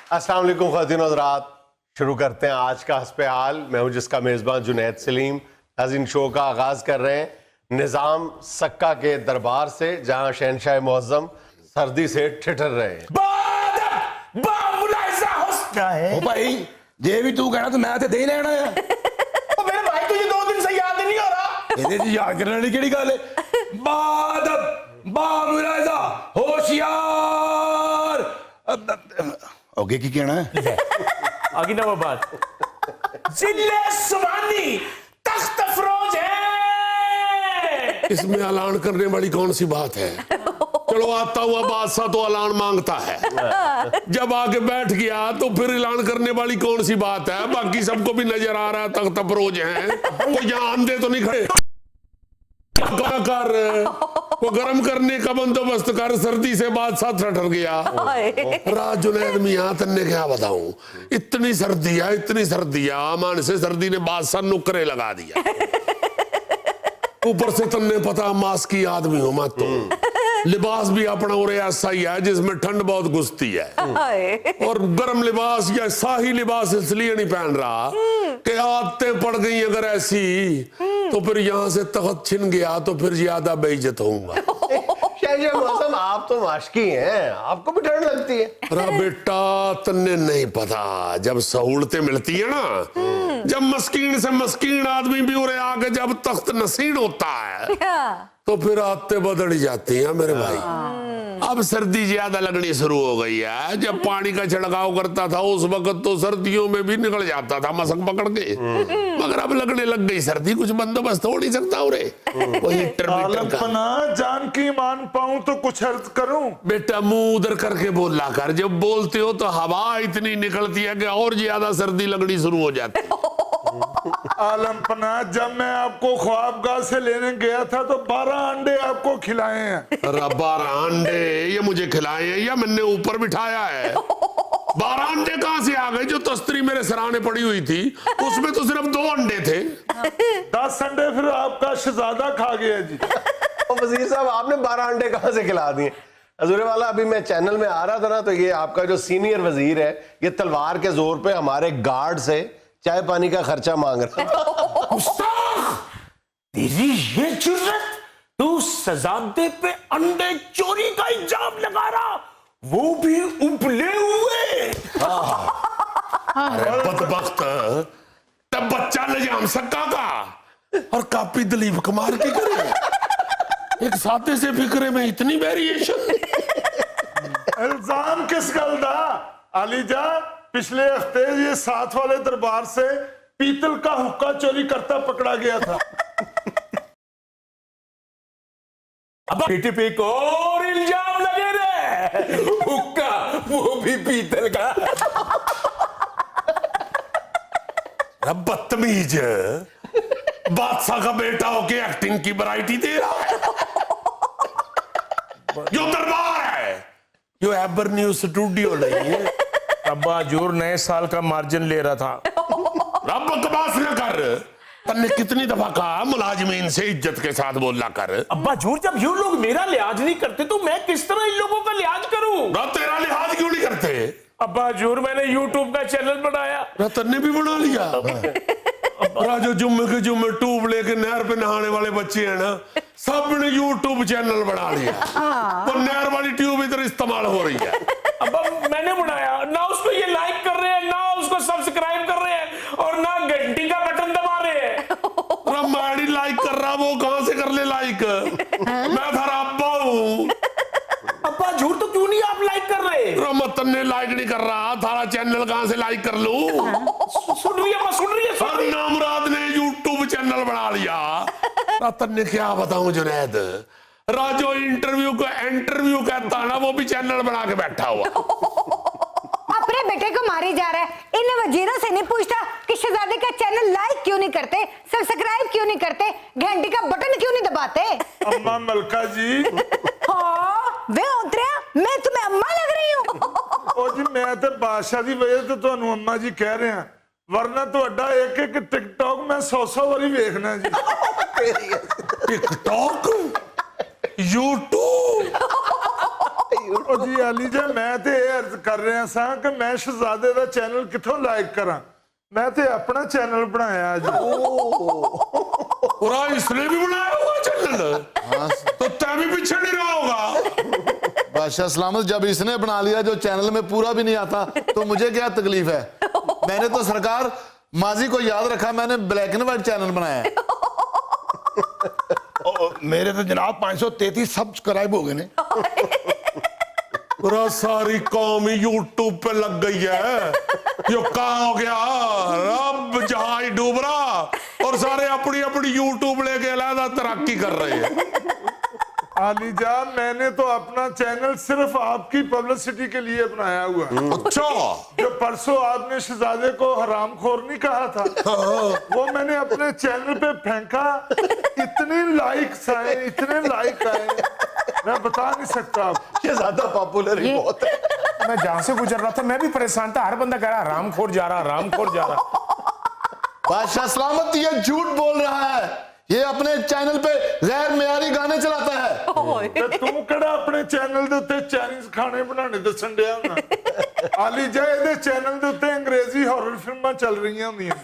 अस्सलाम वालेकुम ख़वातीन और हज़रात, शुरू करते हैं आज का हस्ब हाल। मैं हूं जिसका मेज़बान जुनैद सलीम। नाज़रीन, शो का आगाज़ कर रहे हैं निज़ाम सक्का के दरबार से, जहां शहनशाह मुअज़्ज़म सर्दी से ठिठर रहे हैं। क्या है भाई जे भी तू कहना तो मैं ते दे ही लेना है। मेरे भाई तुझे 2 दिन से याद नहीं हो रहा। ਇਹਦੇ ਚ ਯਾਦ ਕਰਨ ਵਾਲੀ ਕਿਹੜੀ ਗੱਲ ਹੈ? ਬਾਬੁਲਾਜ਼ਾ ਹੋਸ਼ਿਆਰ ਅੱਗੇ ਕੀ ਕਹਿਣਾ ਹੈ? आगे ना वो बात जिले सुवानी तख्त अफरोज है। इसमें ऐलान करने वाली कौन सी बात है? चलो, आता हुआ बादशाह तो ऐलान मांगता है, जब आके बैठ गया तो फिर ऐलान करने वाली कौन सी बात है? बाकी सबको भी नजर आ रहा है तख्त अफरोज हैं, कोई यहाँ अंधे तो नहीं खड़े। कर वो गर्म करने का बंदोबस्त कर, सर्दी से बादशाह ठठर गया। राज जुनैद मियां, तन्ने क्या बताऊं, इतनी सर्दी है, इतनी सर्दी है, आमान से सर्दी ने बादशाह नुकरे लगा दिया। ऊपर से तन्ने पता मास्क की आदमी हूं मैं तो, लिबास भी अपना और ऐसा ही है जिसमें ठंड बहुत घुसती है, और गर्म लिबास या शाही लिबास इसलिए नहीं पहन रहा कि आदतें पड़ गई अगर ऐसी, तो फिर यहाँ से तख्त छिन गया तो फिर ज्यादा बेइज्जत होऊंगा। शहनशाह मुअज़्ज़म, आप तो माशकी हैं, आपको भी ठंड लगती है। अरे बेटा, तन्ने नहीं पता, जब सहूलतें मिलती है ना, जब मस्कीन से मस्कीन आदमी भी उरे आके जब तख्त नसीन होता है तो फिर आदतें बदल जाती हैं मेरे भाई। अब सर्दी ज्यादा लगनी शुरू हो गई है। जब पानी का छिड़काव करता था उस वक्त तो सर्दियों में भी निकल जाता था मशक पकड़ के, मगर अब लगने लग गई सर्दी, कुछ बंदोबस्त हो नहीं सकता उरे। वही जान की मान पाऊं तो कुछ अर्ज करूं। बेटा, मुंह उधर करके बोला कर, जब बोलते हो तो हवा इतनी निकलती है कि और ज्यादा सर्दी लगनी शुरू हो जाती है। आलम पना, जब मैं आपको ख्वाबगाह से लेने गया था तो 12 अंडे आपको खिलाए हैं। 12 अंडे ये मुझे खिलाए हैं या मैंने ऊपर बिठाया है? 12 अंडे कहां से आ गए? जो तस्तरी मेरे सराहने पड़ी हुई थी उसमें तो सिर्फ 2 अंडे थे। 10 अंडे फिर आपका शहजादा खा गया जी। वजीर साहब, आपने 12 अंडे कहां से खिला दिए? हजूर वाला, अभी मैं चैनल में आ रहा था ना, तो ये आपका जो सीनियर वजीर है, ये तलवार के जोर पे हमारे गार्ड से चाय पानी का खर्चा मांग रहा था। तेरी ये जुर्रत, तू शहजादे पे अंडे चोरी का इल्जाम लगा रहा, वो भी उबले हुए। अरे बदबख्त, तब बच्चा निजाम सक्का का और कापी दलीप कुमार की करे, एक साथे से फिक्रे में इतनी वेरिएशन। इल्जाम किस गल दा? आलीजा, पिछले हफ्ते ये साथ वाले दरबार से पीतल का हुक्का चोरी करता पकड़ा गया था। अब बेटे पे एक और इल्जाम लगे रे, हुक्का वो भी पीतल का। बदतमीज, बादशाह का बेटा होके एक्टिंग की वैरायटी दे रहा है। यो दरबार है, यो एबर न्यूज स्टूडियो नहीं है। अब्बा हजूर नए साल का मार्जिन ले रहा था। रब बकवास न कर, तन्ने कितनी दफा कहा मुलाजिमीन से इज्जत के साथ बोला कर। अब्बा हजूर, जब ये लोग मेरा लिहाज नहीं करते तो मैं किस तरह इन लोगों का लिहाज करूं? तेरा लिहाज क्यों नहीं करते? अब्बा हजूर, मैंने YouTube का चैनल बनाया। तन्ने भी बना लिया। जो जुम्मे के जुम्मे ट्यूब लेके नहर पे नहाने वाले बच्चे हैं ना, सब ने YouTube चैनल बना लिया। तो नहर वाली ट्यूब इधर इस्तेमाल हो रही है। अब्बा मैंने बनाया ना, उसको ये लाइक कर रहे हैं, ना उसको सब्सक्राइब कर रहे हैं, और ना घंटी का बटन दबा रहे हैं। माड़ी लाइक कर रहा, वो कहां से कर ले लाइक? मैं थारा अब्बा हूं। अब्बा झूठ, तो क्यों नहीं आप लाइक कर रहे? मतन ने लाइक नहीं कर रहा, थारा चैनल कहां से लाइक कर लूं? सुन रही है। सर नामराद ने YouTube चैनल बना लिया। तन्ने क्या बताऊं जुनैद, राजो इंटरव्यू कहता ना, वो भी चैनल बना के बैठा हुआ। अपने बेटे को मारी जा रहा है, इन वजीरों से नहीं पूछता कि शहजादे का चैनल लाइक क्यों नहीं करते, सब्सक्राइब क्यों नहीं करते, घंटी का बटन क्यों नहीं दबाते? अम्मा मलका जी। हाँ, वे उतरिया, मैं तुम्हें अम्मा लग रही हूँ। ओ जी, मैं तो बादशाह की वजह से ਤੁਹਾਨੂੰ अम्मा जी कह रहे हैं, वरना ਤੁਹਾਡਾ एक टिकटॉक मैं 100 ਵਾਰੀ ਵੇਖਣਾ जी। टिकटॉक, यूट्यूब, ਉਹ ਜੀ ਆਲੀ ਜੀ ਮੈਂ ਤੇ ਇਹ ਅਰਜ਼ ਕਰ ਰਿਹਾ ਸਾਂ ਕਿ ਮੈਂ ਸ਼ਹਿਜ਼ਾਦੇ ਦਾ ਚੈਨਲ ਕਿੱਥੋਂ ਲਾਈਕ ਕਰਾਂ मैं तो अपना चैनल बनाया जी और इसने भी बनाया हुआ चैनल तो तय भी पीछे नहीं रहा होगा बादशाह सलामत, जब इसने बना लिया जो चैनल में पूरा भी नहीं आता तो मुझे क्या तकलीफ है? मैंने तो सरकार माजी को याद रखा, मैंने ब्लैक एंड व्हाइट चैनल बनाया है। मेरे तो जनाब 533 सब्सक्राइब हो गए ने। पूरा सारी कौम ही यूट्यूब पे लग गई है। यो कहाँ हो गया, रब जहाज डूब रहा और सारे अपनी अपनी यूट्यूब लेके अलग तरक्की कर रहे हैं। आली जान मैंने तो अपना चैनल सिर्फ आपकी पब्लिसिटी के लिए बनाया हुआ है। अच्छा, जो परसों आपने शहजादे को हरामखोर नहीं कहा था, वो मैंने अपने चैनल पे फेंका, इतने लाइक्स आए, इतने लाइक आए, मैं बता नहीं सकता आपको। ये ज्यादा पॉपुलर ही बहुत है। मैं जहां से गुजर रहा था मैं भी परेशान था, हर बंदा कह रहा रामखोर जा रहा, रामखोर जा रहा। बादशाह सलामत ये झूठ बोल रहा है, ये अपने चैनल पे गैर मेयारी गाने चलाता है। ते तू केड़ा अपने चैनल दे उत्ते चाइनीज खाने बनाने दसन दिया होना। आली जाए दे चैनल दे उत्ते अंग्रेजी हॉरर फिल्मां चल रही होंदियां।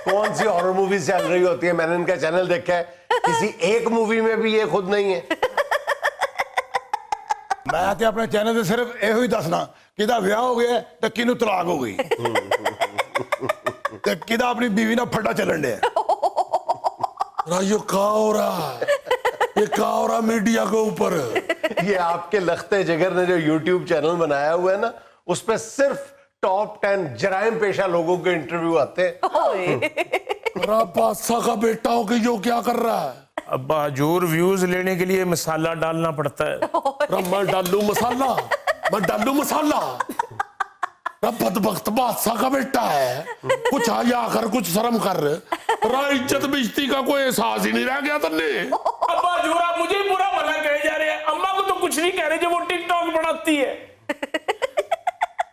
कौन सी हॉरर मूवीज चल रही होती है? मैंने इनका चैनल देखा है, किसी एक मूवी में भी ये खुद नहीं है। मैं ते अपने चैनल से सिर्फ एहो ही दसना किदा विआह हो गया ते किनू तलाक हो गई ते किदा अपनी बीवी नाल फड्डा चलन दे। ये क्या हो रहा है, ये क्या हो रहा मीडिया के ऊपर? ये आपके लखते जिगर ने जो YouTube चैनल बनाया हुआ है ना, उस पे सिर्फ टॉप 10 जराइम पेशा लोगों के इंटरव्यू आते हैं। बादशाह का बेटा हो कि जो क्या कर रहा है? अब्बा हजूर व्यूज लेने के लिए मसाला डालना पड़ता है। मैं डालू मसाला, मैं डालू मसाला। बदबख्त बादशाह का बेटा है, कुछ आया कर, कुछ शर्म कर। इज्जत बेइज्जती का कोई एहसास ही नहीं रह गया तन्ने। अब्बा हजूर आप मुझे ही बुरा भला कहे जा रहे हैं, अम्मा को तो कुछ नहीं कह रहे जो वो टिकटॉक बनाती है।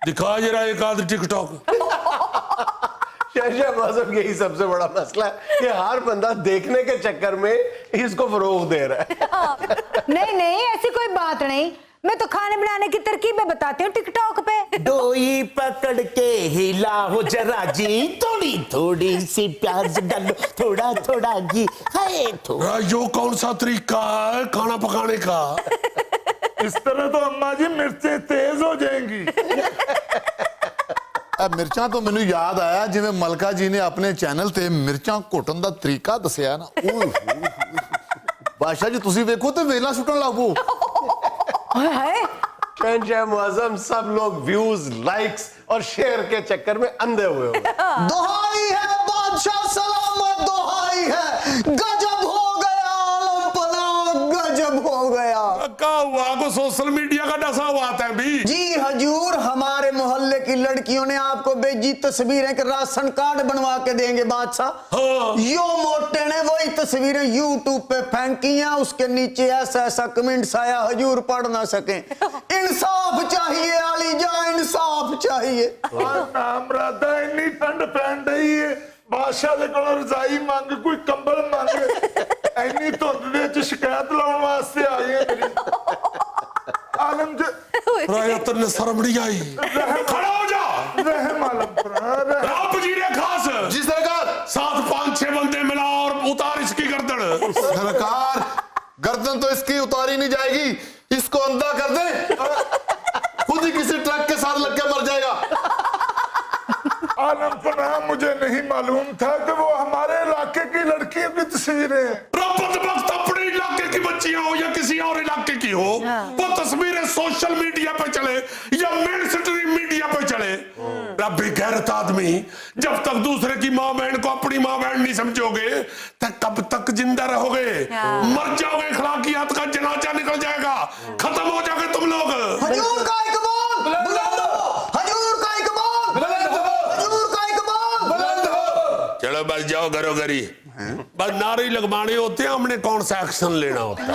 दिखा जरा एक आध टिकटॉक। शहजाद आजम यही सबसे बड़ा मसला है कि हर बंदा देखने के चक्कर में इसको फरोग दे रहा है। नहीं नहीं ऐसी कोई बात नहीं, मैं तो खाने बनाने की तरकीबें बताती हूँ टिकटॉक पे। डोई पकड़ के हिला हो जरा जी, थोड़ी थोड़ी सी प्याज डालो, थोड़ा थोड़ा घी, हाय थोड़ा। यो कौन सा तरीका है खाना पकाने का? इस तरह तो अम्मा जी मिर्चें तेज हो जाएंगी। मिर्चा तो मैनू याद आया जिवें मलका जी ने अपने चैनल ते मिर्चा घुटन दा तरीका दसिया ना। बादशाह जी तुसी वेखो ते वेला सुटन लग पो। है शहजाद मुअज्जम सब लोग व्यूज, लाइक्स और शेयर के चक्कर में अंधे हुए हो। दोहाई है बादशाह सलामत, दोहाई है, गजब हो गया आलम पना, गजब हो गया। क्या हुआ को सोशल मीडिया का डसा हुआ था भी? जी हजूर, हमारे मोहल्ले की लड़कियों ने आपको भेजी तस्वीरें के राशन कार्ड बनवा के देंगे बादशाह। हाँ। यो मोटे ने वही तस्वीरें यूट्यूब पे फेंकी हैं, उसके नीचे ऐसा ऐसा कमेंट्स आया हजूर पढ़ ना सके। इंसाफ चाहिए आली जा, इंसाफ चाहिए। नामरादा इन्नी ठंड पैन रही है, बादशाह दे कोलों रजाई मंग, कोई कंबल मंग, इन्नी धुंद दे विच शिकायत लाउण वास्ते आ गए मेरी। आलम जी राया तन्ने शर्म नहीं आई? खड़ा हो जा। रहम आलम पर आप जी ने खास जी सरकार। 7-5-6 बंदे मिला और उतार इसकी गर्दन। सरकार गर्दन तो इसकी उतारी नहीं जाएगी, इसको अंधा कर दे, खुद ही किसी ट्रक के साथ लग के मर जाएगा। आलम पना मुझे नहीं मालूम था कि वो हमारे इलाके की लड़कियों की तस्वीरें हैं। वक्त अपने इलाके की बच्चियां हो या किसी और इलाके की हो, वो तस्वीरें सोशल मीडिया पे चले या मेन स्ट्रीम मीडिया पे चले। रब्बी गैरत आदमी, जब तक दूसरे की माँ बहन को अपनी माँ बहन नहीं समझोगे तब कब तक जिंदा रहोगे? मर जाओगे, अखलाकियात का जनाजा निकल जाएगा, खत्म हो जाओगे तुम लोग। हजूर का इकबाल बुलंद हो, हजूर का इकबाल बुलंद हो, हजूर का इकबाल बुलंद हो। चलो बस जाओ घरों घरी, बस नारे लगवाने होते हैं, हमने कौन सा एक्शन लेना होता है।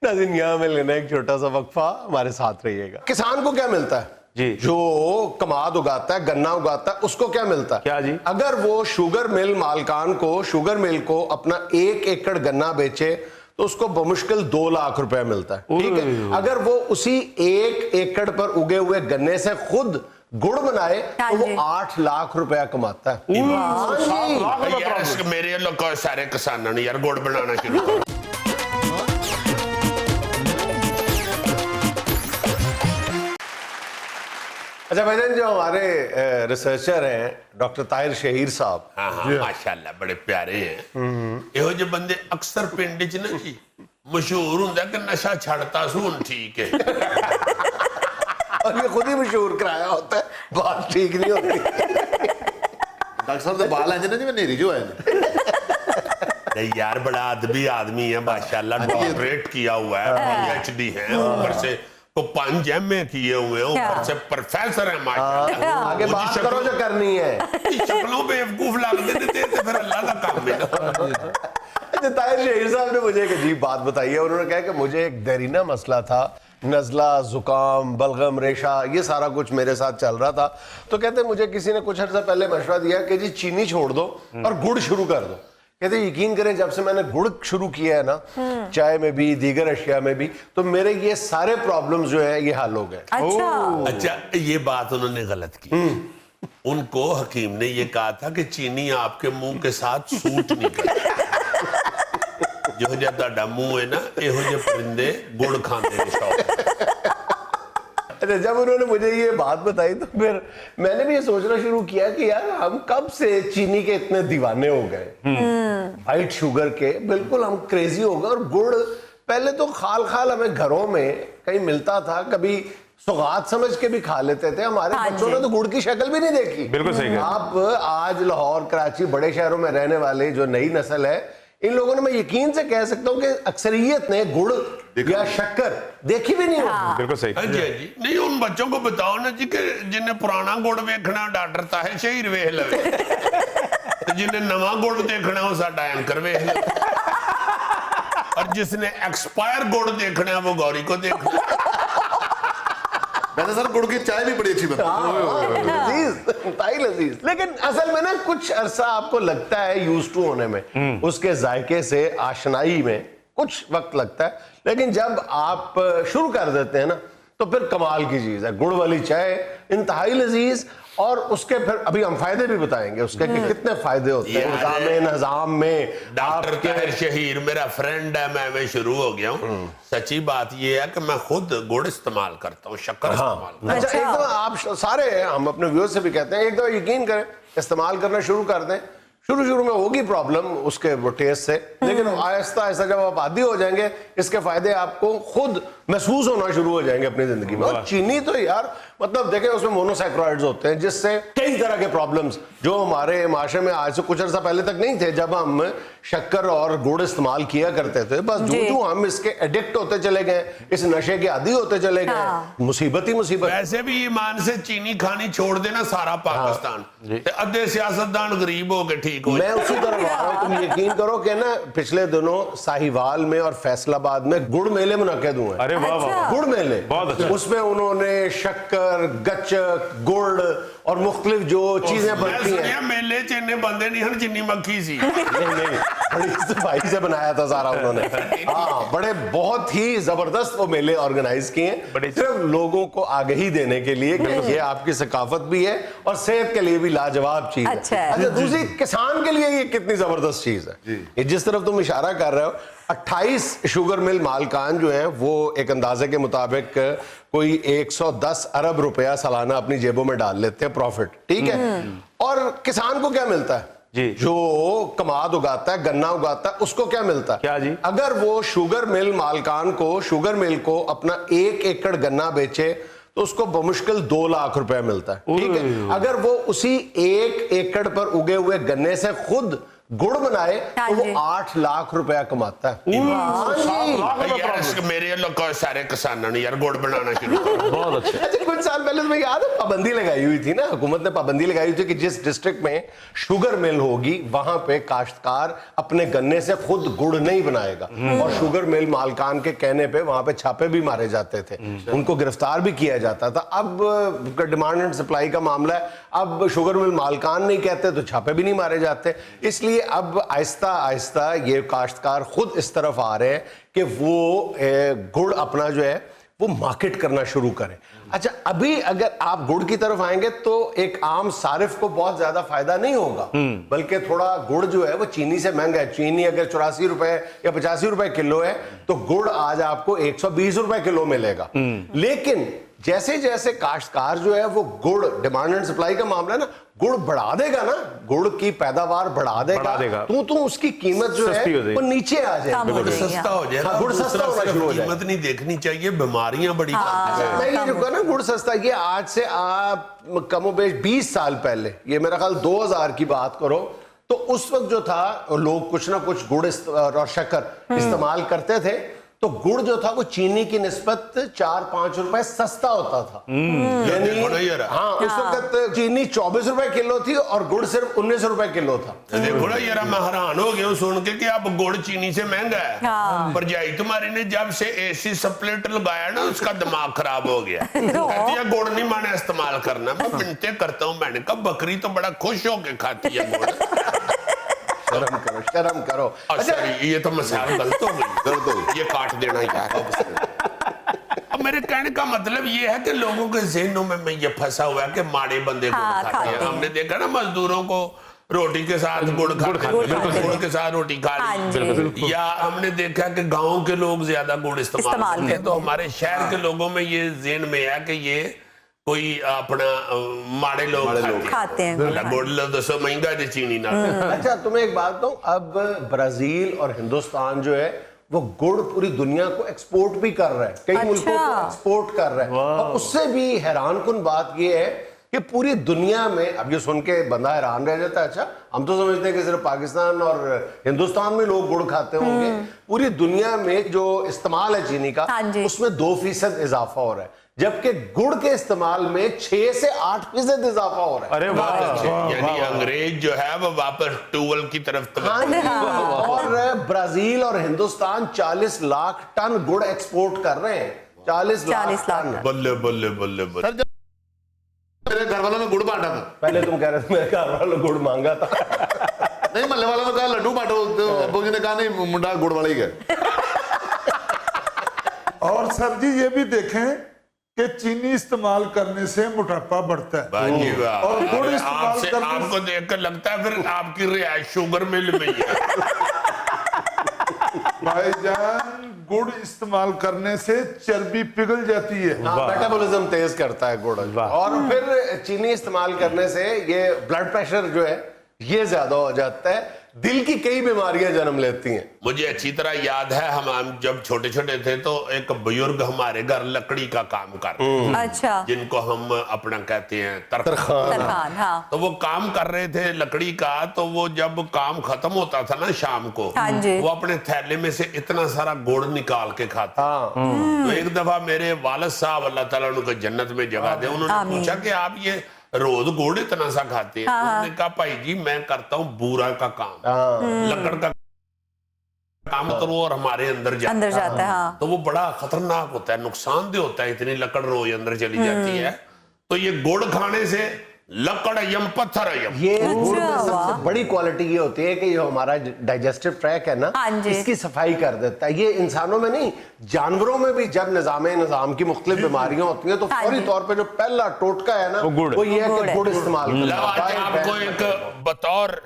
नाज़रीन यहाँ में लेना एक छोटा सा वक्फा, हमारे साथ रहिएगा। किसान को क्या मिलता है जी? जो कमाद उगाता है, गन्ना उगाता है, उसको क्या मिलता है? क्या जी? अगर वो शुगर मिल मालकान को, शुगर मिल को अपना 1 एकड़ गन्ना बेचे تو اس کو بمشکل 2 لاکھ रुपए ملتا ہے, ٹھیک ہے. اگر وہ اسی 1 एकड़ پر اگے ہوئے گنے سے خود گڑ بنائے تو وہ 8 لاکھ रुपए کماتا ہے. ਯਾਰ ਮੇਰੇ ਲੋਕਾਂ ਸਾਰੇ ਕਿਸਾਨਾਂ ਨੂੰ ਯਾਰ ਗੁੜ ਬਣਾਉਣਾ ਸ਼ੁਰੂ ਕਰੋ. اچھا بھائی جان, جو ہمارے ریسرچر ہیں ڈاکٹر طاہر شہیر صاحب, ਹਾਂ ਹਾਂ ਮਾਸ਼ਾਅੱਲਾ ਬੜੇ ਪਿਆਰੇ ਹੈ. ਇਹੋ ਜਿਹੇ ਬੰਦੇ ਅਕਸਰ ਪਿੰਡ 'ਚ ਨਾ ਜੀ ਮਸ਼ਹੂਰ ਹੁੰਦਾ ਕਿ ਨਸ਼ਾ ਛੱਡਤਾ ਸੂ ਹੁਣ ਠੀਕ ਹੈ. اور یہ خود ہی مشہور کرایا ہوتا ہے, بات ٹھیک نہیں ہوتی. ڈاکٹر صاحب کے بال ہیں جی میں نیری جو ہے نہیں یار بڑا ادبی آدمی ہے ماشاءاللہ, ڈاکٹریٹ کیا ہوا ہے, پی ایچ ڈی ہے, اوپر سے تو 5 ایم اے کیے ہوئے ہیں, اوپر سے پروفیسر ہیں ماشاءاللہ. آگے بات کرو جو کرنی ہے. شکلوں پہ بیوقوف لگتے تھے تو پھر اللہ کا کام ملا. طاہر شہیر صاحب نے مجھے ایک عجیب بات بتائی ہے. انہوں نے کہا کہ مجھے ایک دیرینہ مسئلہ تھا, نزلہ, زکام, بلغم, ریشہ, یہ سارا کچھ میرے ساتھ چل رہا تھا. تو کہتے ہیں مجھے کسی نے کچھ عرصہ پہلے مشورہ دیا کہ جی چینی چھوڑ دو اور گڑ شروع کر دو. کہتے ہیں یقین کریں جب سے میں نے گڑ شروع کیا ہے نا, چائے میں بھی دیگر اشیاء میں بھی, تو میرے یہ سارے پرابلمز جو ہیں یہ حل ہو گئے. اچھا یہ بات انہوں نے غلط کی. ان کو حکیم نے یہ کہا تھا کہ چینی آپ کے منہ کے ساتھ سوٹ نہیں کرتی. جو جب تہاڈا منہ ہے نا ਇਹੋ ਜਿਹੇ پرندے گڑ کھاندے نے شوق. جب انہوں نے مجھے یہ بات بتائی تو پھر میں نے بھی یہ سوچنا شروع کیا کہ یار ہم کب سے چینی کے اتنے دیوانے ہو گئے, وائٹ شوگر کے بالکل ہم کریزی ہو گئے. اور گڑ پہلے تو خال خال ہمیں گھروں میں کہیں ملتا تھا, کبھی سوغات سمجھ کے بھی کھا لیتے تھے. ہمارے بچوں نے تو گڑ کی شکل بھی نہیں دیکھی. بالکل صحیح. آپ آج لاہور, کراچی, بڑے شہروں میں رہنے والے جو نئی نسل ہے, ان لوگوں نے میں یقین سے کہہ سکتا ہوں کہ اکثریت نے گڑ یا شکر دیکھی بھی نہیں ہوتی. بالکل صحیح. جی جی نہیں ان بچوں کو بتاؤ نا جی کہ جنہیں پرانا گڑ ویکھنا ڈاکٹر طاہر شہیر ویکھ لوے, جنہیں نواں گڑ دیکھنا وہ ساڈا اینکر ویکھ لے, اور جس نے ایکسپائر گڑ دیکھنا ہے وہ گوری کو دیکھنا. ویسے سر گڑ کی چائے بھی بڑی اچھی بنتی ہے, لیکن اصل میں نا کچھ عرصہ آپ کو لگتا ہے یوز ٹو ہونے میں, اس کے ذائقے سے آشنائی میں کچھ وقت لگتا ہے, لیکن جب آپ شروع کر دیتے ہیں نا تو پھر کمال کی چیز ہے. گڑ والی چائے انتہائی لذیذ, اور اس کے پھر ابھی ہم فائدے بھی بتائیں گے اس کے کہ کتنے فائدے ہوتے ہیں نظام میں. ڈاکٹر طاہر شہیر میرا فرینڈ ہے, میں شروع ہو گیا ہوں. سچی بات یہ ہے کہ میں خود گڑ استعمال کرتا ہوں, شکر استعمال کرتا ہوں. اچھا ایک دفعہ آپ سارے, ہم اپنے ویور سے بھی کہتے ہیں, ایک دفعہ یقین کریں استعمال کرنا شروع کر دیں. شروع میں ہوگی پرابلم اس کے وہ ٹیسٹ سے, لیکن آہستہ آہستہ جب آپ عادی ہو جائیں گے اس کے فائدے آپ کو خود محسوس ہونا شروع ہو جائیں گے اپنی زندگی میں. اور چینی تو یار مطلب دیکھیں اس میں مونوسیکرائڈز ہوتے ہیں جس سے کئی طرح کے پرابلمز جو ہمارے معاشرے میں آج سے کچھ عرصہ پہلے تک نہیں تھے, جب ہم شکر اور گڑ استعمال کیا کرتے تھے. بس جو ہم اس کے ایڈکٹ ہوتے چلے گئے, اس نشے کے عادی ہوتے چلے گئے, مصیبت ہی مصیبت. ویسے بھی ایمان سے چینی کھانی چھوڑ دینا سارا پاکستان, ادھے سیاستدان غریب ہو کے ٹھیک ہو. میں اسی طرح آ رہا ہوں, تم یقین کرو کہ نا پچھلے دنوں ساہیوال میں اور فیصل آباد میں گڑ میلے منعقد ہوئے ہیں. ارے واہ واہ, گڑ میلے بہت اچھا. اس میں انہوں نے شکر, گچک, گڑ اور مختلف جو چیزیں بنتی ہیں. میلے چنے بندے نہیں ہن چنی مکھی سی. نہیں بڑی صفائی سے بنایا تھا سارا انہوں نے. ہاں بڑے بہت ہی زبردست وہ میلے آرگنائز کیے ہیں, صرف لوگوں کو آگہی دینے کے لیے کہ یہ آپ کی ثقافت بھی ہے اور صحت کے لیے بھی لاجواب چیز ہے. اچھا دوسری کسان کے لیے یہ کتنی زبردست چیز ہے. جس طرف تم اشارہ کر رہے ہو, 28 شوگر مل مالکان جو ہیں وہ ایک اندازے کے مطابق کوئی 110 ارب روپیہ سالانہ اپنی جیبوں میں ڈال لیتے ہیں پروفٹ, ٹھیک ہے. اور کسان کو کیا ملتا ہے, جو کماد اگاتا ہے, گنا اگاتا ہے, اس کو کیا ملتا ہے؟ کیا جی؟ اگر وہ شوگر مل مالکان کو, شوگر مل کو اپنا 1 ایکڑ گنا بیچے تو اس کو بمشکل 2 لاکھ روپے ملتا ہے, ٹھیک ہے. اگر وہ اسی 1 ایکڑ پر اگے ہوئے گنے سے خود گڑ بنائے تو وہ 8 لاکھ روپیہ کماتا ہے. میرے لوگ سارے کسانوں نے یار گڑ بنانا شروع کر. بہت اچھا. کچھ سال پہلے تمہیں یاد ہے پابندی لگائی ہوئی تھی نا, حکومت نے پابندی لگائی ہوئی تھی کہ جس ڈسٹرکٹ میں شوگر مل ہوگی وہاں پہ کاشتکار اپنے گنے سے خود گڑ نہیں بنائے گا. اور شوگر مل مالکان کے کہنے پہ وہاں پہ چھاپے بھی مارے جاتے تھے, ان کو گرفتار بھی کیا جاتا تھا. اب ڈیمانڈ اینڈ سپلائی کا معاملہ ہے, اب شوگر مل مالکان نہیں کہتے تو چھاپے بھی نہیں مارے جاتے. اس لیے कि अब आहिस्ता आहिस्ता ये काश्तकार खुद इस तरफ आ रहे हैं कि वो गुड़ अपना जो है वो मार्केट करना शुरू करें। अच्छा, अभी अगर आप गुड़ की तरफ आएंगे तो एक आम सारिफ को बहुत ज्यादा फायदा नहीं होगा, बल्कि थोड़ा गुड़ जो है वो चीनी से महंगा है। चीनी अगर 84 रुपए या 85 रुपए किलो है तो गुड़ आज आपको 120 रुपए किलो मिलेगा। लेकिन जैसे जैसे काश्तकार जो है वो गुड़, डिमांड एंड सप्लाई का मामला है ना, गुड़ बढ़ा देगा ना, गुड़ की पैदावार बढ़ा देगा तो उसकी कीमत जो है वो नीचे आ जाएगी, सस्ता हो जाएगा। गुड़ सस्ता होना शुरू हो कीमत नहीं देखनी चाहिए, बीमारियां बड़ी मैं ये जो कहा ना गुड़ सस्ता, ये आज से आप कमोबेश 20 साल पहले, ये मेरा ख्याल 2000 की बात करो, तो उस वक्त जो था लोग कुछ ना कुछ गुड़ और शक्कर इस्तेमाल करते थे, तो गुड़ जो था वो चीनी की निस्बत 4-5 रुपए सस्ता होता था। यानी हाँ, उस वक्त चीनी 24 रुपए किलो थी और गुड़ सिर्फ 19 रुपए किलो था। देखो ना यार, मैं हैरान हो गया सुन के कि अब गुड़ चीनी से महंगा है। भरजाई तुम्हारी ने जब से एसी सप्लेट लगाया ना, उसका दिमाग खराब हो गया। कहती है गुड़ नहीं माने इस्तेमाल करना। मैं मिन्नतें करता हूँ, मैंने कहा बकरी तो बड़ा खुश होके खाती है गुड़। शर्म करो, शर्म करो। अच्छा, ये तो मसाल गलत हो गई, ये काट देना यार। अब मेरे कहने का मतलब ये है कि लोगों के ज़हनों में ये फंसा हुआ है कि माड़े बंदे गुड़ खाते हैं। हमने देखा ना मजदूरों को रोटी के साथ गुड़ खाते हैं, गुड़ के साथ रोटी खा ली। या हमने देखा कि गाँव के लोग ज्यादा गुड़ इस्तेमाल करते हैं, तो हमारे शहर के लोगों में ये ज़हन में है कि ये कोई अपना माड़े लोग खाते हैं। गुड़ लो 200 महंगा है चीनी ना। अच्छा, तुम्हें एक बात कहूं, अब ब्राजील और हिंदुस्तान जो है वो गुड़ पूरी दुनिया को एक्सपोर्ट भी कर रहा है, कई मुल्कों को एक्सपोर्ट कर रहा है। और उससे भी हैरानकुन बात ये है कि पूरी दुनिया में, अब ये सुन के बंदा हैरान रह जाता है, अच्छा हम तो समझते हैं कि सिर्फ पाकिस्तान और हिंदुस्तान में लोग गुड़ खाते होंगे। पूरी दुनिया में जो इस्तेमाल है चीनी का, उसमें 2% इजाफा हो रहा है, जबकि गुड़ के इस्तेमाल में 6 से 8% इजाफा हो रहा है। अरे वाह, यानी अंग्रेज जो है वो वापस टूवल की तरफ। और ब्राजील और हिंदुस्तान 40 लाख टन गुड़ एक्सपोर्ट कर रहे हैं। 40 लाख टन। बल्ले बल्ले बल्ले बल्ले। मेरे घर वालों ने गुड़ बांटा था। पहले तुम कह रहे थे मेरे घर वालों गुड़ मांगा था। नहीं, महल्ले वालों ने कहा लड्डू बांटो, तो अब्बू जी ने कहा नहीं, मुंडा गुड़ वाला ही गए। और सर जी ये भी देखें कि चीनी इस्तेमाल करने से मोटापा बढ़ता है, और गुड़ इस्तेमाल करने आपको देखकर लगता है फिर आपकी रिहायश शुगर मिल में ही है। भाईजान गुड़ इस्तेमाल करने से चर्बी पिघल जाती है, मेटाबॉलिज्म तेज करता है गुड़, और फिर चीनी इस्तेमाल करने से ये ब्लड प्रेशर जो है ये ज्यादा हो जाता है, दिल की कई बीमारियां जन्म लेती हैं। मुझे अच्छी तरह याद है, हम जब छोटे छोटे थे तो एक बुजुर्ग हमारे घर लकड़ी का काम करते थे, अच्छा, जिनको हम अपना कहते हैं तरखान। हाँ। तो वो काम कर रहे थे लकड़ी का, तो वो जब काम खत्म होता था ना शाम को, वो अपने थैले में से इतना सारा गुड़ निकाल के खाते। तो एक दफा मेरे वालिद साहब, अल्लाह ताला उनको जन्नत में जगह दे, उन्होंने पूछा कि आप ये रोज गुड़ इतना सा खाते हैं? उन्होंने कहा भाई जी मैं करता हूँ बूरा का काम, लकड़ का काम, तो वो और हमारे अंदर जाता है। तो वो बड़ा खतरनाक होता है, नुकसानदेह होता है, इतनी लकड़ रोज अंदर चली जाती है। तो ये गुड़ खाने से लकड़ यम पत्थर यम, ये गुड़ में सबसे बड़ी क्वालिटी ये होती है कि जो हमारा डाइजेस्टिव ट्रैक है ना, इसकी सफाई कर देता है। ये इंसानों में नहीं, जानवरों में भी जब निजाम की मुख्तलिफ बीमारियां होती हैं तो फौरी तौर पे जो पहला टोटका है ना वो ये है कि गुड़ इस्तेमाल करना। आपको एक बतौर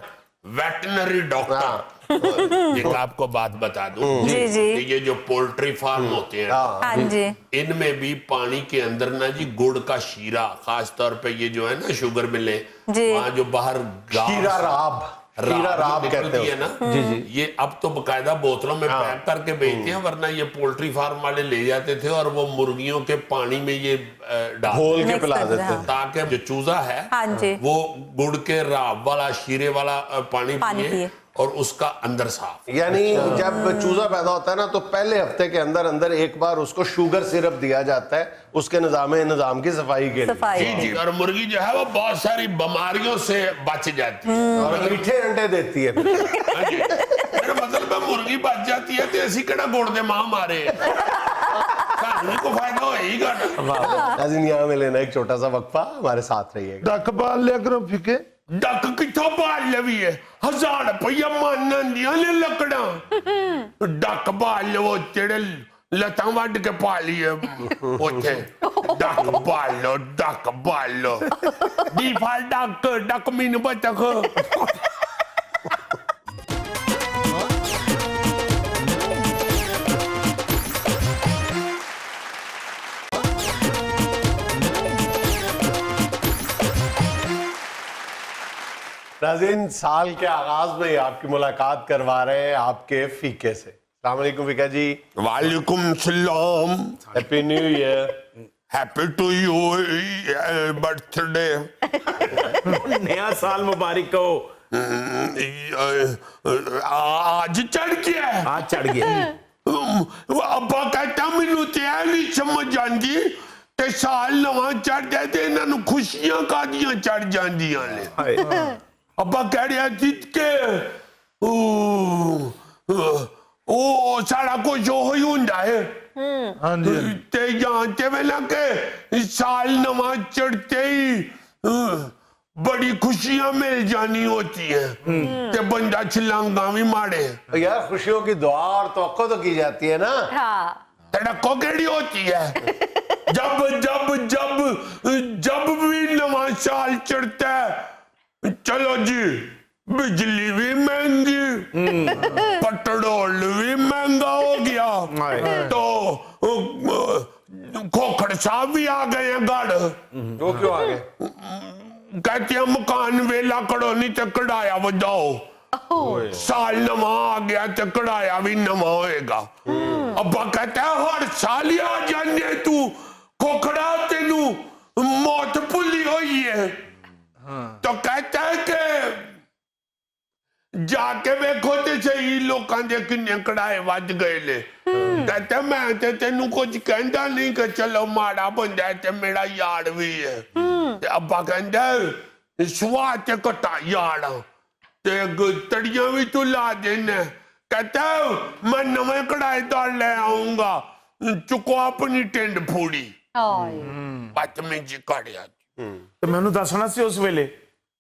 वेटनरी डॉक्टर एक आपको बात बता दूं, ये जो पोल्ट्री फार्म होते हैं इनमें भी पानी के अंदर ना जी गुड़ का शीरा, खास तौर पे ये जो है ना शुगर मिले, वहाँ जो बाहर शीरा राब कहते हैं ना, ये अब तो बकायदा बोतलों में पैक करके बेचते हैं, वरना ये पोल्ट्री फार्म वाले ले जाते थे और वो मुर्गियों के पानी में ये घोल के पिला देते हैं, ताकि जो चूजा है वो गुड़ के राब वाला शीरे वाला पानी पिए और उसका अंदर साफ। यानी जब चूजा पैदा होता है ना तो पहले हफ्ते के अंदर अंदर एक बार उसको शुगर सिरप दिया जाता है उसके निजाम की सफाई के लिए। जी, और मुर्गी जो है वो बहुत सारी बीमारियों से बच जाती है और मीठे अंडे देती है। मेरा मतलब है मुर्गी बच जाती है तो ऐसी कड़ा गोड़ दे मां मारे को फायदा होगा। यहाँ में लेना एक छोटा सा वक्फा, हमारे साथ रहिएगा। डक पाल लिया करो फीके। ਡੱਕ ਕਿੱਥੋਂ ਬਾਲ ਲਵੀ ਹੈ 1000 ਰੁਪਇਆ ਮੰਨਣ ਦੀਆਂ ਨੇ ਲੱਕੜਾਂ ਡੱਕ ਬਾਲ ਲਵੋ ਜਿਹੜੇ ਲੱਤਾਂ ਵੱਢ ਕੇ ਪਾਲੀ ਉੱਥੇ ਡੱਕ ਬਾਲ ਲੋ ਦੀ ਫਾਲ ਡੱਕ ਮੈਨੂੰ ਬਤਖ नाज़रीन, साल के आगाज में ही आपकी मुलाकात करवा रहे हैं आपके फीके से। अस्सलाम वालेकुम फीका जी। वालेकुम सलाम। Happy new year. Happy to you birthday. नया साल मुबारक हो। आज चढ़ गया है। आज चढ़ गया। अब्बा कहता मैनू ते नहीं समझ आंदी ते साल नवा चढ़ जाए ते इन्हां नूं खुशियां कादियां चढ़ जांदियां ने। अब्बा कह रहा थी कि ओ सारा कुछ ही हुंदा है ते जानते वेला के साल नवा चढ़ते ही बड़ी खुशियां मिल जानी होती है ते बंदा छलांगा भी मारे। यार खुशियों की दुआ और तवक्को तो की जाती है ना। तड़को केड़ी होती है जब जब जब जब भी नवा साल चढ़ता है चलो जी बिजली भी महंगी पेट्रोल भी महंगा हो गया तो खोखड़ साहब भी आ गए हैं गढ़। वो क्यों आ गए? कहते हैं मकान वेला करो नहीं तो कढ़ाया बजाओ। साल नवा आ गया तो कढ़ाया भी नवा होएगा। अब्बा कहता है हर साल ही आ जाने तू खोखड़ा तेनू मौत भुली हुई है। तो कहता है कि जाके वेखो ते सही लोकां दे किन्ने कढ़ाए वज गए ले। कहता मैं ते तेनू कुछ कहंदा नहीं कि चलो माड़ा बंदा है ते मेरा यार भी है। ते अब्बा कहंदा सुहा ते कटा यार ते तड़ियां भी तू ला देना। कहता मैं नवे कढ़ाई दाल ले आऊंगा चुको अपनी टेंड फूड़ी बदतमीजी काढ़िया ਤੇ ਮੈਨੂੰ ਦੱਸਣਾ ਸੀ ਉਸ ਵੇਲੇ।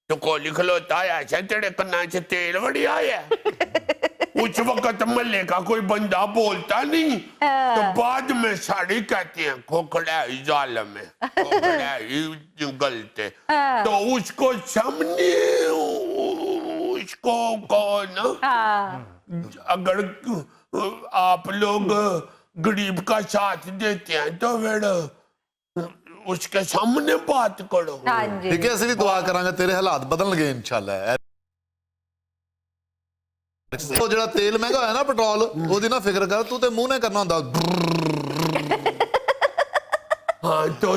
तो कोली खलोता है ऐसा तेरे कन्ना से तेल बड़ी आया उस वक्त मल्ले का कोई बंदा बोलता नहीं तो बाद में साड़ी कहते हैं खोखड़ा ही जालम है खोखड़ा ही गलत है तो उसको सामने उसको कौन अगर आप लोग गरीब का साथ देते हैं तो फिर उसके सामने बात करो। ठीक है ਅਸੀਂ ਵੀ ਦੁਆ ਕਰਾਂਗੇ ਤੇਰੇ ਹਾਲਾਤ ਬਦਲਣਗੇ ਇਨਸ਼ਾਅੱਲਾ। ਉਹ ਜਿਹੜਾ ਤੇਲ ਮਹਿੰਗਾ ਹੋਇਆ ਨਾ ਪੈਟਰੋਲ ਉਹਦੀ ਨਾ ਫਿਕਰ ਕਰ ਤੂੰ ਤੇ ਮੂੰਹ ਨੇ ਕਰਨਾ ਹੁੰਦਾ। हाँ तो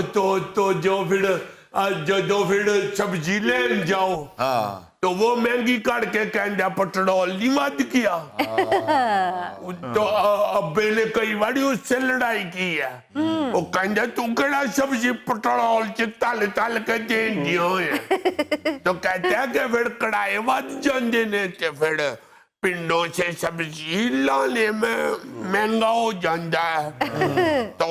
जो फिर सब्जी लेन जाओ तो वो महंगी करके कहना पेट्रोल नहीं मत किया तो अब्बे ने कई बार उससे लड़ाई की है वो कहना तू केड़ा सब्जी पेट्रोल च तल तल के देन दियो है तो कहता है कि फिर कढ़ाई वध जांदे ने ते फिर पिंडों से सब्जी लाने में महंगा हो जाता है तो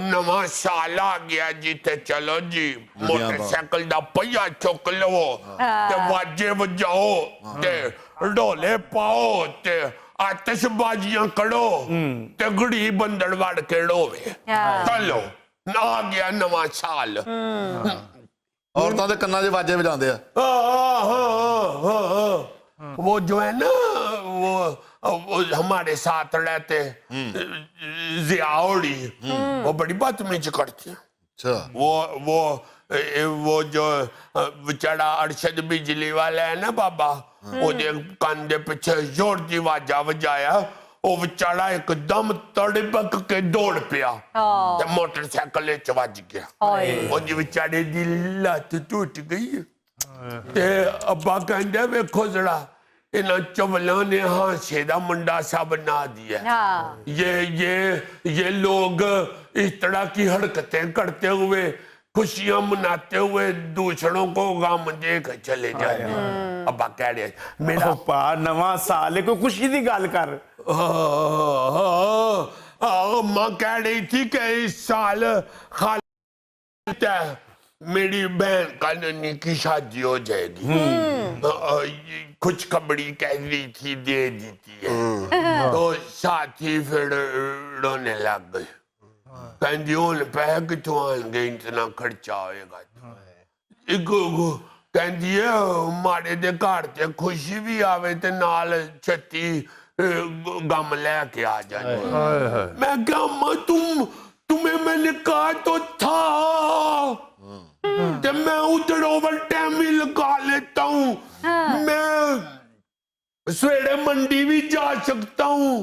नवा साल आ गया जी ते चलो जी मोटरसाइकिल दा पहिया चुक लो ते वाजे बजाओ ते ढोले पाओ ते आतिशबाजियां करो ते गड़ी बंदर वड़ के ढोवे चलो आ गया नवा साल। ਔਰਤਾਂ ਦੇ ਕੰਨਾਂ 'ਚ ਵਾਜੇ ਵਜਾਉਂਦੇ ਆ। वो जो है ना वो हमारे साथ रहते जियाउड़ी वो बड़ी बदतमीजी करती है। अच्छा वो जो बेचारा अरशद बिजली वाला है ना बाबा ओदे कान दे पीछे जोर दी आवाजा बजाया वो बेचारा एकदम तड़पक के दौड़ पिया ते मोटरसाइकिल च वज गया वो बेचारे दी लत टूट गई ते अब्बा कहंदे वेखो जरा इन्हां चवलां ने हांसे दा मुंडा सा बना दिया। ये लोग इस तरह की हरकतें करते हुए खुशियां मनाते हुए दूसरों को गम देख चले जाए। अब्बा कह रहे मेरा ਪਾ ਨਵਾਂ ਸਾਲ ਹੈ, ਕੋਈ ਖੁਸ਼ੀ ਦੀ ਗੱਲ ਕਰ। अम्मा कह रही थी कि इस साल खाली मेरी बहन का नन्ही की शादी हो जाएगी, कुछ खबरी कह रही थी दे देती है, तो साथी फिर रोने लग गए, कहती उन पैसे कितों आएंगे, इतना खर्चा होएगा, कहती है मारे दे घर ते खुशी भी आवे ते नाल छत्ती गम लेके आ जाए। मैं क्या अम्मा तुम्हें मैंने कहा तो था कि मैं उधर ओवर टाइम भी लगा लेता हूँ, मैं सवेरे मंडी भी जा सकता हूँ,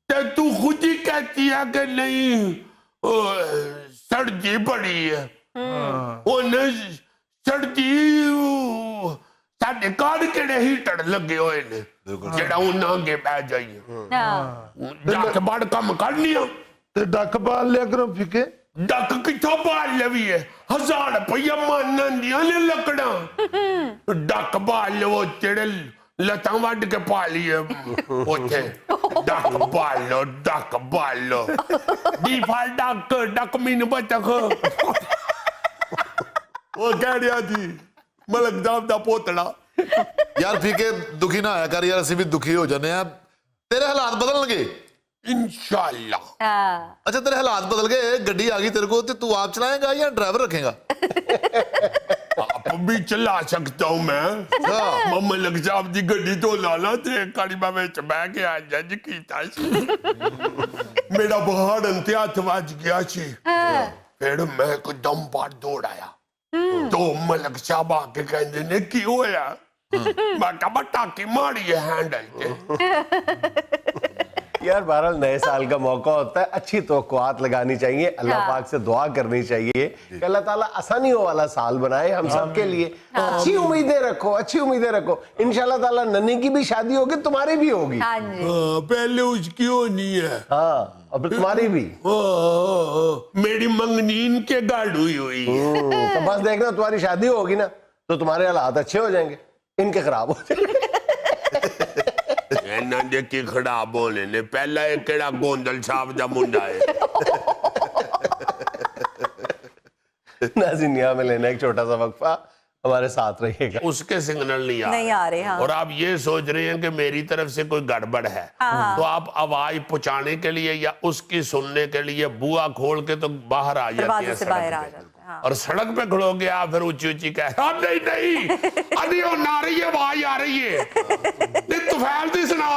तो तू खुद ही कहती है कि नहीं सर्दी पड़ी है, सर्दी साढ़े घर केड़े हीटर लगे हुए ने जेड़ा उन्ना अगे बह जाइए, जाके बड़ कम करनी आ ते डक बाल लिया करो फिके। डक किथों बाल लवी है, 1000 रुपया मान दिया ने लकड़ा, डक बाल वो तेरे लतां वड के पाली है उथे, डक बाल लो दीफा डक मीन बतख वो कह रहा थी मलक जाब दा पोतड़ा। यार फीके दुखी ना आया कर यार, ਅਸੀਂ ਵੀ ਦੁਖੀ ਹੋ ਜਾਂਦੇ ਆ। ਤੇਰੇ ਹਾਲਾਤ ਬਦਲਣਗੇ इंशाल्लाह। अच्छा तेरे हालात बदल गए, गड्डी आ गई तेरे को, तो तू आप चलाएगा या ड्राइवर रखेगा? आप भी चला सकता हूँ मैं, मम्मा लग जाब दी गड्डी तो लाला ते काली मैं विच बह के आ जज कीता सी, मेरा बहाड़ अंते हथ वज गया सी, फिर मैं कोई दम पार दौड़ आया, तो मलक साहब आके कहंदे ने की होया, मैं कहा टाकी मारी है हैंडल ते। यार बहरहाल नए साल का मौका होता है, अच्छी तवक्कुआत लगानी चाहिए, अल्लाह पाक से दुआ करनी चाहिए कि अल्लाह ताला आसानियों वाला साल बनाए हम सब के लिए। अच्छी उम्मीदें रखो, इंशाल्लाह ताला नन्ही की भी शादी होगी, तुम्हारी भी होगी। हाँ जी। पहले उसकी होनी है, हाँ, और फिर तुम्हारी भी। मेरी मंगनीन के गाड़ हुई है। तो बस देखना तुम्हारी शादी होगी ना, तो तुम्हारे हालात अच्छे हो जाएंगे, इनके खराब हो जाएंगे। ਇਹਨਾਂ ਦੇ ਕੀ ਖਰਾਬ ਹੋਣੇ ਨੇ, ਪਹਿਲਾਂ ਇਹ ਕਿਹੜਾ ਗੋਂਦਲ ਸਾਹਿਬ ਦਾ ਮੁੰਡਾ ਹੈ। नाज़रीन यहाँ में लेना एक छोटा सा वक्फा, हमारे साथ रहिएगा। उसके सिग्नल नहीं आ रहे। हाँ। और आप ये सोच रहे हैं कि मेरी तरफ से कोई गड़बड़ है, तो आप आवाज पहुंचाने के लिए या उसकी सुनने के लिए बुआ खोल के तो बाहर आ जाती है, बाहर आ जाते हैं। और सड़क पे खड़ोगे आप फिर ऊंची ऊंची कह नहीं अभी वो ना रही है, आवाज आ रही है, नहीं तो फैलती सुना,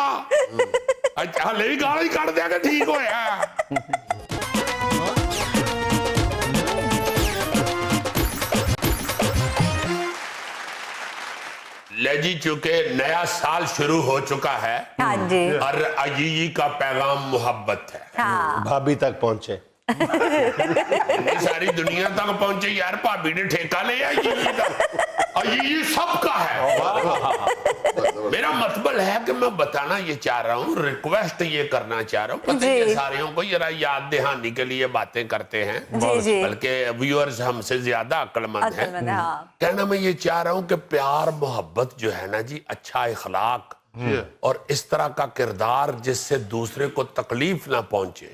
अच्छा ले गाली कट दिया कि ठीक होया। ले जी, चूंकि नया साल शुरू हो चुका है, हाँ जी। और अजीजी का पैगाम मोहब्बत है। हाँ। भाभी तक पहुंचे, सारी दुनिया तक पहुंचे यार, भाभी ने ठेका ले अजीजी तक, अजीजी सबका है। मेरा मतलब है कि मैं बताना ये चाह रहा हूँ, रिक्वेस्ट ये करना चाह रहा हूँ, पता है सारियों को जरा याद दहानी के लिए बातें करते हैं, बल्कि व्यूअर्स हमसे ज्यादा अक्लमंद हैं। कहना मैं ये चाह रहा हूँ कि प्यार मोहब्बत जो है ना जी, अच्छा इखलाक और इस तरह का किरदार जिससे दूसरे को तकलीफ ना पहुंचे,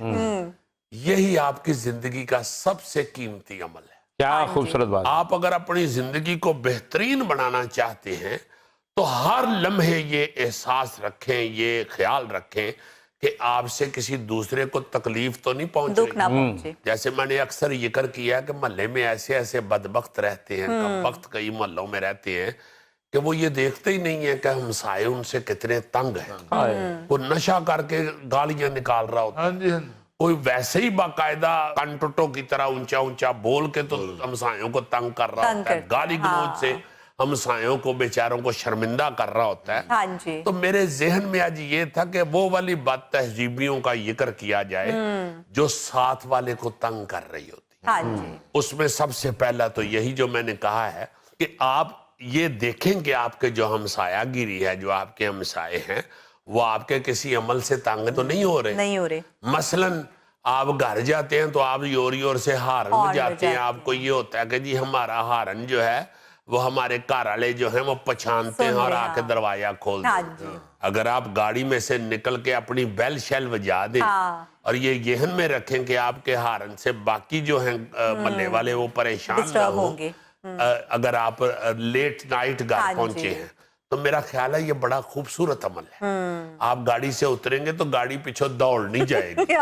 यही आपकी जिंदगी का सबसे कीमती अमल है। क्या खूबसूरत बात। आप अगर अपनी जिंदगी को बेहतरीन बनाना चाहते हैं तो हर लम्हे ये एहसास रखें, ये ख्याल रखें कि आपसे किसी दूसरे को तकलीफ तो नहीं पहुंच दुख ना रही। पहुंचे। जैसे मैंने अक्सर जिक्र किया है कि मोहल्ले में ऐसे ऐसे बदबख्त रहते हैं, कमबख्त कई मोहल्लों में रहते हैं कि वो ये देखते ही नहीं है कि हमसाए उनसे कितने तंग हैं। वो नशा करके गालियां निकाल रहा होता है, कोई वैसे ही बाकायदा कंटोटो की तरह ऊंचा ऊंचा बोल के तो हमसायों को तंग कर रहा होता है, गाली गलौज से हमसायों को बेचारों को शर्मिंदा कर रहा होता है। हाँ जी। तो मेरे जहन में आज ये था कि वो वाली बात तहजीबियों का जिक्र किया जाए जो साथ वाले को तंग कर रही होती। हाँ जी। उसमें सबसे पहला तो यही जो मैंने कहा है कि आप ये देखें कि आपके जो हमसायागिरी है, जो आपके हमसाए हैं, वो आपके किसी अमल से तंग तो नहीं हो रहे। मसलन आप घर जाते हैं तो आप योर योर से हारन में जाते हैं, आपको ये होता है कि जी हमारा हारन जो है वो हमारे घर वाले जो हैं वो पहचानते हैं और आके दरवाजा खोल देते हैं। अगर आप गाड़ी में से निकल के अपनी बेल शेल बजा दें اور یہ ذہن میں رکھیں کہ آپ کے ہارن سے باقی جو ہیں محلے والے وہ پریشان نہ ڈسٹرب ہوں ہوں گے۔ اگر آپ لیٹ نائٹ گھر پہنچے ہیں تو میرا خیال ہے یہ بڑا خوبصورت عمل ہے۔ آپ گاڑی سے اتریں گے تو گاڑی پیچھے دوڑ نہیں جائے گی،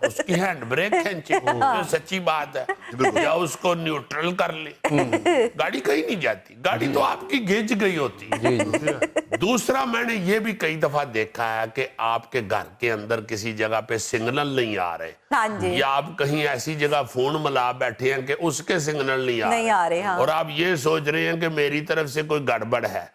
اس کی ہینڈ بریک کھینچے، یہ سچی بات ہے، یا اس کو نیوٹرل کر لیں، گاڑی کہیں نہیں جاتی، گاڑی تو آپ کی گھج گئی ہوتی ہے۔ دوسرا میں نے یہ بھی کئی دفعہ دیکھا ہے کہ آپ کے گھر کے اندر کسی جگہ پہ سگنل نہیں آ رہے، ہاں جی، یا آپ کہیں ایسی جگہ فون ملا بیٹھے ہیں کہ اس کے سگنل نہیں آ رہے، ہاں، اور آپ یہ سوچ رہے ہیں کہ میری طرف سے کوئی گڑبڑ ہے،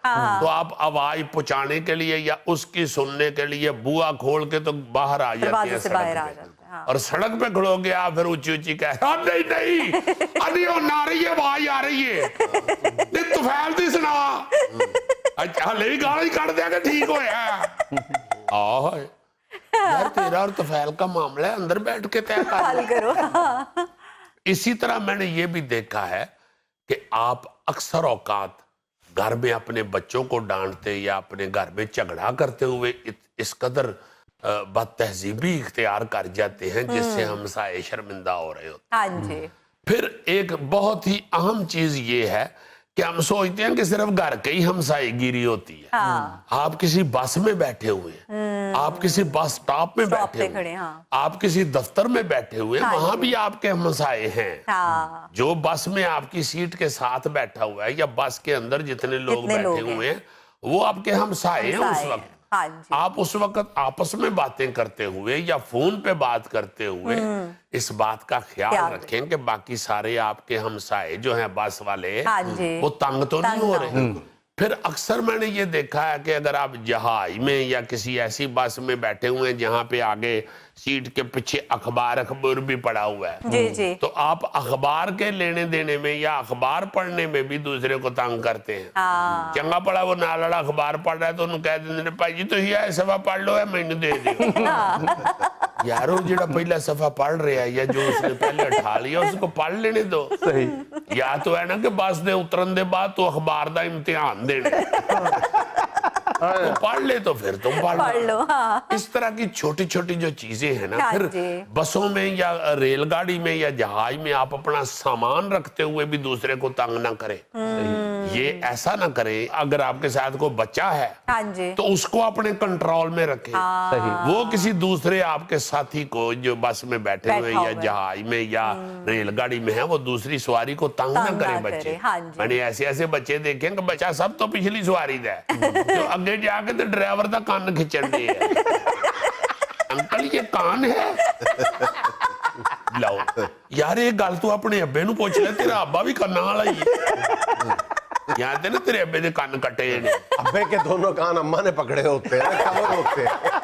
تو آپ آواز پہنچانے کے لیے یا اس کی سننے کے لیے بوا کھول کے تو باہر آ جاتے دروازے ہیں سے باہر آ سڑک جاتے پہ، ہیں، اور سڑک پہ کھڑو گے آپ پھر اونچی اونچی کہہ نہیں نہیں ادھی وہ نہ رہی ہے آواز آ رہی ہے نہیں تو پھیل دی سنا اچھا لے بھی گالی کٹ دیا کہ ٹھیک ہویا آئے یار تیرا اور طفیل کا معاملہ ہے اندر بیٹھ کے طے حل کرو۔ اسی طرح میں نے یہ بھی دیکھا ہے کہ آپ اکثر اوقات گھر میں اپنے بچوں کو ڈانٹتے یا اپنے گھر میں جھگڑا کرتے ہوئے اس قدر بد تہذیبی اختیار کر جاتے ہیں جس سے ہمسائے شرمندہ ہو رہے ہوتے ہاں جی، پھر ایک بہت ہی اہم چیز یہ ہے کہ ہم سوچتے ہیں کہ صرف گھر کے ہی ہمسائے گیری ہوتی ہے، آپ کسی بس میں بیٹھے ہوئے ہیں، آپ کسی بس سٹاپ میں بیٹھے ہوئے ہیں، آپ کسی دفتر میں بیٹھے ہوئے ہیں، وہاں بھی آپ کے ہمسائے ہیں۔ جو بس میں آپ کی سیٹ کے ساتھ بیٹھا ہوا ہے یا بس کے اندر جتنے لوگ بیٹھے ہوئے ہیں وہ آپ کے ہمسائے ہیں اس وقت۔ آپ اس وقت آپس میں باتیں کرتے ہوئے یا فون پہ بات کرتے ہوئے اس بات کا خیال رکھیں کہ باقی سارے آپ کے ہمسائے جو ہیں بس والے وہ تنگ تو نہیں ہو رہے۔ پھر اکثر میں نے یہ دیکھا ہے کہ اگر آپ جہاز میں یا کسی ایسی بس میں بیٹھے ہوئے ہیں جہاں پہ آگے سیٹ کے پیچھے اخبار بھی پڑا ہوا ہے تو آپ اخبار کے لینے دینے میں یا اخبار پڑھنے میں بھی دوسرے کو تنگ کرتے ہیں۔ چنگا پڑا وہ نالڑا اخبار پڑھ رہا ہے تو انہوں کہہ دینے بھائی جی تو یہ صفحہ پڑھ لو ہے میں نے دے دے یارو جڑا پہلا صفحہ پڑھ رہا ہے یا جو اس نے پہلے اٹھا لیا اس کو پڑھ لینے دو۔ یا تو ہے نا کہ بس دے اترن دے بعد تو اخبار دا امتحان دینے تو پڑھ لے تو پھر تم پڑھ لو۔ اس طرح کی چھوٹی چھوٹی جو چیزیں ہیں نا پھر بسوں میں یا ریل گاڑی میں یا جہاز میں آپ اپنا سامان رکھتے ہوئے بھی دوسرے کو تنگ نہ کریں، یہ ایسا نہ کریں۔ اگر آپ کے ساتھ کوئی بچہ ہے تو اس کو اپنے کنٹرول میں رکھیں، وہ کسی دوسرے آپ کے ساتھی کو جو بس میں بیٹھے ہوئے یا جہاز میں یا ریل گاڑی میں ہے وہ دوسری سواری کو تنگ نہ کریں بچے۔ میں نے ایسے ایسے بچے دیکھیں کہ بچہ سب تو پچھلی سواری دا ہے جو اگے جا کے تو ڈرائیور دا کان کھچن دے ہے، انکل یہ کان ہے لاؤ یار یہ گل تو اپنے ابے نو پوچھ لے تیرا ابا بھی کنا والا ہی ہے یہاں تے نا تیرے ابے دے کان کٹے نے، ابے کے دونوں کان اماں نے پکڑے ہوتے ہیں، کور ہوتے ہیں۔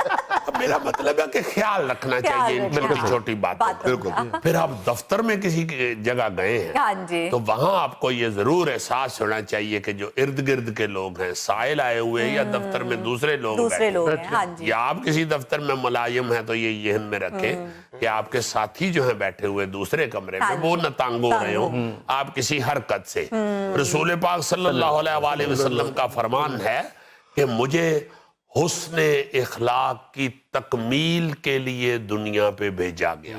میرا مطلب ہے کہ خیال رکھنا چاہیے ان چھوٹی چھوٹی باتوں کو۔ پھر آپ دفتر میں کسی جگہ گئے ہیں تو وہاں آپ کو یہ ضرور احساس ہونا چاہیے کہ جو ارد گرد کے لوگ ہیں سائل آئے ہوئے یا دفتر میں دوسرے لوگ بیٹھے ہیں یا آپ کسی دفتر میں ملازم ہیں تو یہ ذہن میں رکھیں کہ آپ کے ساتھی جو ہیں بیٹھے ہوئے دوسرے کمرے میں وہ نہ تنگ ہو رہے ہوں آپ کسی حرکت سے۔ رسول پاک صلی اللہ علیہ وسلم کا فرمان ہے کہ مجھے حسن اخلاق کی تکمیل کے لیے دنیا پہ بھیجا گیا۔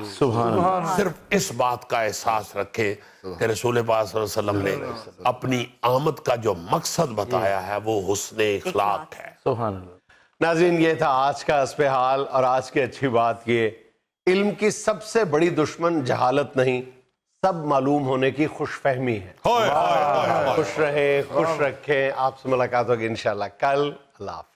صرف اس بات کا احساس رکھیں کہ رسول پاک صلی اللہ علیہ وسلم نے اپنی آمد کا جو مقصد بتایا ہے وہ حسن اخلاق ہے۔ ناظرین یہ تھا آج کا حسب حال، اور آج کی اچھی بات یہ علم کی سب سے بڑی دشمن جہالت نہیں سب معلوم ہونے کی خوش فہمی ہے۔ خوش رہیں، خوش رکھیں، آپ سے ملاقات ہوگی انشاءاللہ کل۔ اللہ حافظ۔